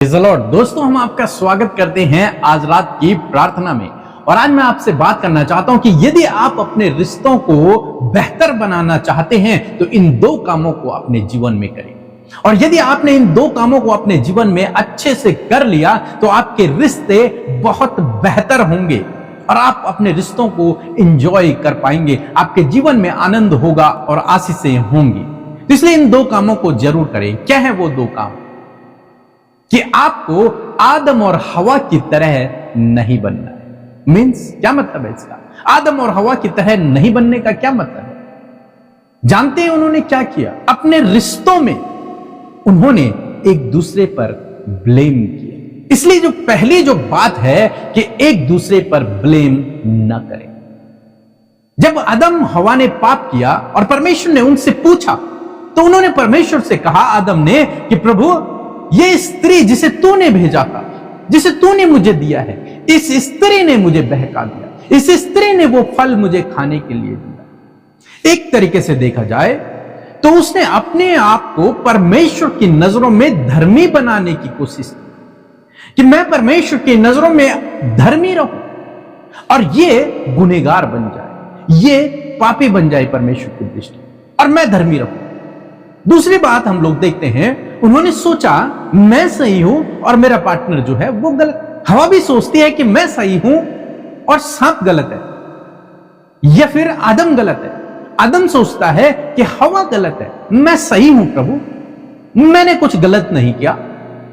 Praise the Lord. दोस्तों, हम आपका स्वागत करते हैं आज रात की प्रार्थना में। और आज मैं आपसे बात करना चाहता हूं कि यदि आप अपने रिश्तों को बेहतर बनाना चाहते हैं तो इन दो कामों को अपने जीवन में करें। और यदि आपने इन दो कामों को अपने जीवन में अच्छे से कर लिया तो आपके रिश्ते बहुत बेहतर होंगे और आप अपने रिश्तों को एंजॉय कर पाएंगे। आपके जीवन में आनंद होगा और आशीषें होंगी। तो इसलिए इन दो कामों को जरूर करें। क्या है वो दो काम? कि आपको आदम और हवा की तरह नहीं बनना है। मीन्स क्या मतलब है इसका? आदम और हवा की तरह नहीं बनने का क्या मतलब है? जानते हैं उन्होंने क्या किया? अपने रिश्तों में उन्होंने एक दूसरे पर ब्लेम किया। इसलिए जो पहली जो बात है कि एक दूसरे पर ब्लेम न करें। जब आदम हवा ने पाप किया और परमेश्वर ने उनसे पूछा तो उन्होंने परमेश्वर से कहा, आदम ने, कि प्रभु, ये स्त्री जिसे तूने भेजा था, जिसे तूने मुझे दिया है, इस स्त्री ने मुझे बहका दिया, इस स्त्री ने वो फल मुझे खाने के लिए दिया। एक तरीके से देखा जाए तो उसने अपने आप को परमेश्वर की नजरों में धर्मी बनाने की कोशिश की कि मैं परमेश्वर की नजरों में धर्मी रहूं और ये गुनहगार बन जाए, ये पापी बन जाए परमेश्वर की दृष्टि, और मैं धर्मी रहूं। दूसरी बात हम लोग देखते हैं, उन्होंने सोचा मैं सही हूं और मेरा पार्टनर जो है वो गलत। हवा भी सोचती है कि मैं सही हूं और सांप गलत है, या फिर आदम गलत है। आदम सोचता है कि हवा गलत है, मैं सही हूं प्रभु, मैंने कुछ गलत नहीं किया,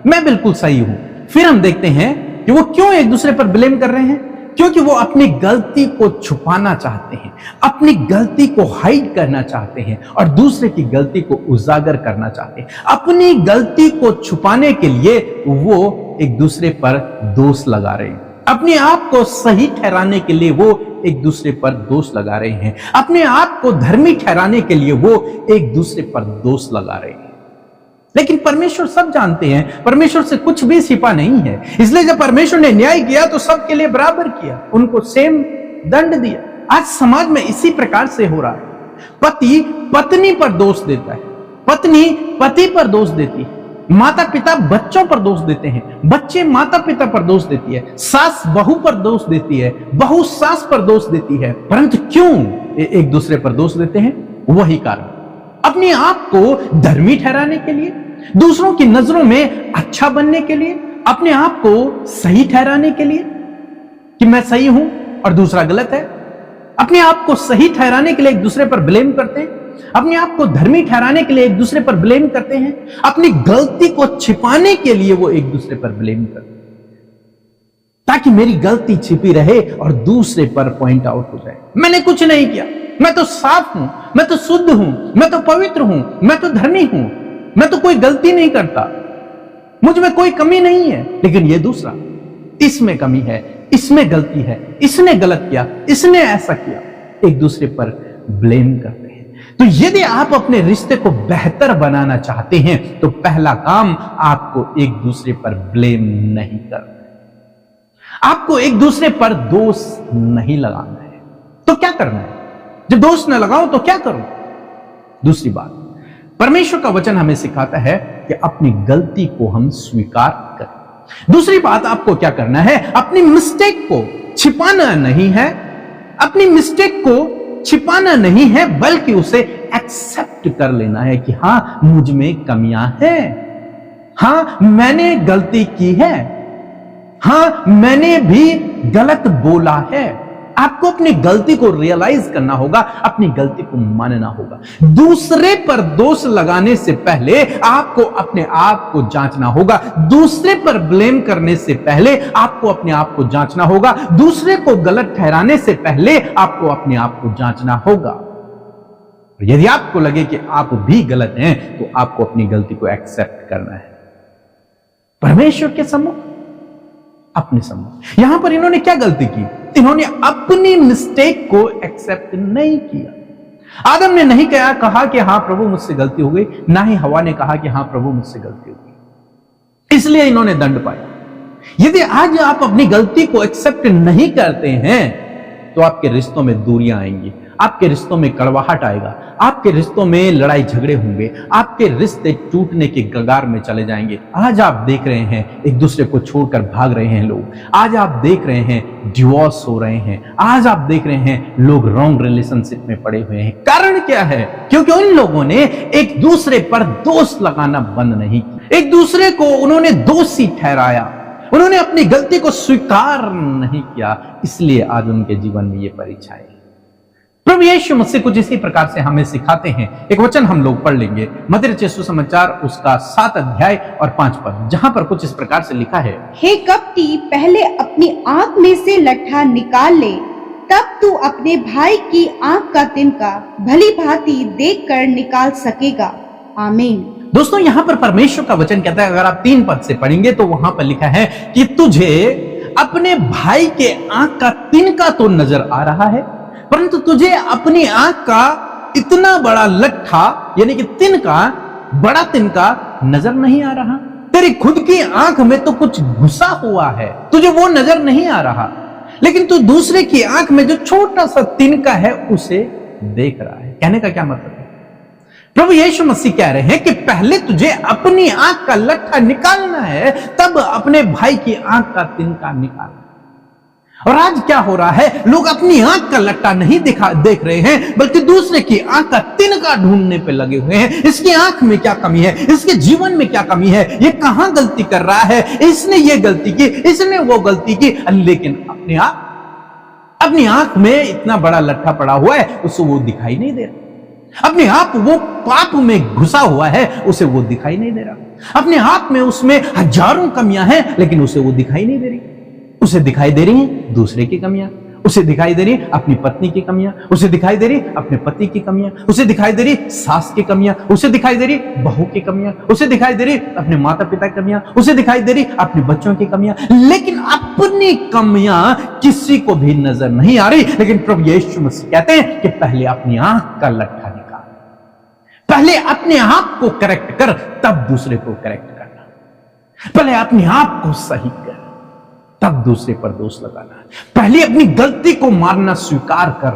मैं बिल्कुल सही हूं। फिर हम देखते हैं कि वो क्यों एक दूसरे पर ब्लेम कर रहे हैं? क्योंकि वो अपनी गलती को छुपाना चाहते हैं, अपनी गलती को हाइड करना चाहते हैं और दूसरे की गलती को उजागर करना चाहते हैं। अपनी गलती को छुपाने के लिए वो एक दूसरे पर दोष लगा रहे हैं। अपने आप को सही ठहराने के लिए वो एक दूसरे पर दोष लगा रहे हैं। अपने आप को धर्मी ठहराने के लिए वो एक दूसरे पर दोष लगा रहे हैं। लेकिन परमेश्वर सब जानते हैं, परमेश्वर से कुछ भी छिपा नहीं है। इसलिए जब परमेश्वर ने न्याय किया तो सबके लिए बराबर किया, उनको सेम दंड दिया। आज समाज में इसी प्रकार से हो रहा है। पति पत्नी पर दोष देता है, पत्नी पति पर दोष देती है, माता पिता बच्चों पर दोष देते हैं, बच्चे माता पिता पर दोष देती है, सास बहू पर दोष देती है, बहू सास पर दोष देती है। परंतु क्यों एक दूसरे पर दोष देते हैं? वही कारण, अपने आप को धर्मी ठहराने के लिए, दूसरों की नजरों में अच्छा बनने के लिए, अपने आप को सही ठहराने के लिए कि मैं सही हूं और दूसरा गलत है। अपने आप को सही ठहराने के लिए एक दूसरे पर ब्लेम करते हैं, अपने आप को धर्मी ठहराने के लिए एक दूसरे पर ब्लेम करते हैं, अपनी गलती को छिपाने के लिए वो एक दूसरे पर ब्लेम करते हैं ताकि मेरी गलती छिपी रहे और दूसरे पर पॉइंट आउट हो जाए। मैंने कुछ नहीं किया, मैं तो साफ हूं, मैं तो शुद्ध हूं, मैं तो पवित्र हूं, मैं तो धर्मी हूं, मैं तो कोई गलती नहीं करता, मुझ में कोई कमी नहीं है। लेकिन ये दूसरा, इसमें कमी है, इसमें गलती है, इसने गलत किया, इसने ऐसा किया, एक दूसरे पर ब्लेम करते हैं। तो यदि आप अपने रिश्ते को बेहतर बनाना चाहते हैं तो पहला काम, आपको एक दूसरे पर ब्लेम नहीं करना है, आपको एक दूसरे पर दोष नहीं लगाना है। तो क्या करना है? जब दोष न लगाओ तो क्या करो? दूसरी बात, परमेश्वर का वचन हमें सिखाता है कि अपनी गलती को हम स्वीकार करें। दूसरी बात, आपको क्या करना है? अपनी मिस्टेक को छिपाना नहीं है, अपनी मिस्टेक को छिपाना नहीं है, बल्कि उसे एक्सेप्ट कर लेना है कि हां, मुझ में कमियां हैं, हां, मैंने गलती की है, हां, मैंने भी गलत बोला है। आपको अपनी गलती को रियलाइज करना होगा, अपनी गलती को मानना होगा। दूसरे पर दोष लगाने से पहले आपको अपने आप को जांचना होगा। दूसरे पर ब्लेम करने से पहले आपको अपने आप को जांचना होगा। दूसरे को गलत ठहराने से पहले आपको अपने आप को जांचना होगा। यदि आपको लगे कि आप भी गलत हैं तो आपको अपनी गलती को एक्सेप्ट करना है, परमेश्वर के सम्मुख, अपने सम्मुख। यहां पर इन्होंने क्या गलती की? इन्होंने अपनी मिस्टेक को एक्सेप्ट नहीं किया। आदम ने नहीं कहा कि हां प्रभु मुझसे गलती हो गई, ना ही हवा ने कहा कि हां प्रभु मुझसे गलती हो गई, इसलिए इन्होंने दंड पाया। यदि आज आप अपनी गलती को एक्सेप्ट नहीं करते हैं तो आपके रिश्तों में दूरियां आएंगी, आपके रिश्तों में कड़वाहट आएगा, आपके रिश्तों में लड़ाई झगड़े होंगे, आपके रिश्ते टूटने के कगार में चले जाएंगे। आज आप देख रहे हैं एक दूसरे को छोड़कर भाग रहे हैं लोग, आज आप देख रहे हैं डिवोर्स हो रहे हैं, आज आप देख रहे हैं लोग रॉन्ग रिलेशनशिप में पड़े हुए हैं। कारण क्या है? क्योंकि उन लोगों ने एक दूसरे पर दोष लगाना बंद नहीं किया, एक दूसरे को उन्होंने दोषी ठहराया, उन्होंने अपनी गलती को स्वीकार नहीं किया, इसलिए आज उनके जीवन में ये परीक्षाएं। प्रभु यीशु मसीह कुछ इसी प्रकार से हमें सिखाते हैं। एक वचन हम लोग पढ़ लेंगे, मत्ती रचित सुसमाचार उसका 7 अध्याय और 5 पद, जहां पर कुछ इस प्रकार से लिखा है, हे कपटी, पहले अपनी आंख में से लट्ठा निकाल ले, तब तू अपने भाई की आंख का तिनका भली भांति देख कर निकाल सकेगा। आमीन। दोस्तों, यहां पर परमेश्वर का वचन कहता है, अगर आप 3 पद से पढ़ेंगे तो वहां पर लिखा है कि तुझे अपने भाई के आंख का तिनका तो नजर आ रहा है, परंतु तुझे अपनी आंख का इतना बड़ा लट्ठा यानी कि तिनका, बड़ा तिनका नजर नहीं आ रहा। तेरी खुद की आंख में तो कुछ घुसा हुआ है, तुझे वो नजर नहीं आ रहा, लेकिन तू दूसरे की आंख में जो छोटा सा तिनका है उसे देख रहा है। कहने का क्या मतलब है? प्रभु यीशु मसीह कह रहे हैं कि पहले तुझे अपनी आंख का लट्ठा निकालना है, तब अपने भाई की आंख का तिनका निकालना। और आज क्या हो रहा है? लोग अपनी आंख का लट्ठा नहीं देख रहे हैं, बल्कि दूसरे की आंख का तिनका ढूंढने पे लगे हुए हैं। इसकी आंख में क्या कमी है, इसके जीवन में क्या कमी है, ये कहां गलती कर रहा है, इसने ये गलती की, इसने वो गलती की, लेकिन अपनी आंख में इतना बड़ा लट्ठा पड़ा हुआ है, उसे वो दिखाई नहीं दे रहा। अपने आप वो पाप में घुसा हुआ है, उसे वो दिखाई नहीं दे रहा। अपने आप में उसमें हजारों कमियां हैं, लेकिन उसे वो दिखाई नहीं दे रही। उसे दिखाई दे रही हैं दूसरे की कमियां, उसे दिखाई दे रही अपनी पत्नी की कमियां, उसे दिखाई दे रही अपने पति की कमियां, उसे दिखाई दे रही सास की कमियां, उसे दिखाई दे रही बहू की कमियां, उसे दिखाई दे रही अपने माता पिता की कमियां, उसे दिखाई दे रही अपने बच्चों की कमियां, लेकिन अपनी कमियां किसी को भी नजर नहीं आ रही। लेकिन प्रभु यीशु मसीह कहते हैं कि पहले अपनी आंख का लट्ठा निकाल, पहले अपने आप को करेक्ट कर, तब दूसरे को करेक्ट करना। पहले अपने आप को सही कर, तब दूसरे पर दोष लगाना। पहले अपनी गलती को मानना स्वीकार कर,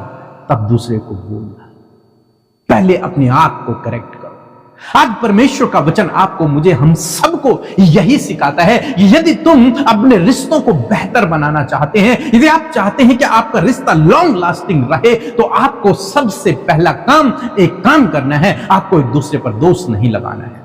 तब दूसरे को बोलना। पहले अपने आप को करेक्ट करो। आज परमेश्वर का वचन आपको, मुझे, हम सबको यही सिखाता है कि यदि तुम अपने रिश्तों को बेहतर बनाना चाहते हैं, यदि आप चाहते हैं कि आपका रिश्ता लॉन्ग लास्टिंग रहे, तो आपको सबसे पहला काम एक काम करना है, आपको एक दूसरे पर दोष नहीं लगाना है।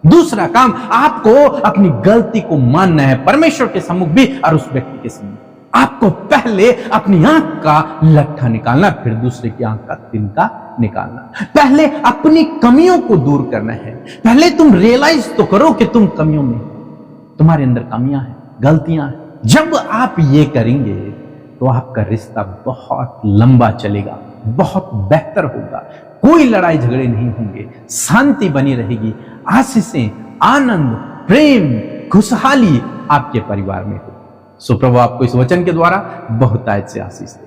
दूसरा काम, आपको अपनी गलती को मानना है, परमेश्वर के सम्मुख भी और उस व्यक्ति के सम्मुख। आपको पहले अपनी आंख का लट्ठा निकालना, फिर दूसरे की आंख का तिनका निकालना। पहले अपनी कमियों को दूर करना है। पहले तुम रियलाइज तो करो कि तुम कमियों में, तुम्हारे अंदर कमियां हैं, गलतियां हैं। जब आप ये करेंगे तो आपका रिश्ता बहुत लंबा चलेगा, बहुत बेहतर होगा, कोई लड़ाई झगड़े नहीं होंगे, शांति बनी रहेगी, आशीषें, आनंद, प्रेम, खुशहाली आपके परिवार में हो। सो प्रभु आपको इस वचन के द्वारा बहुत आयत से आशीष दे।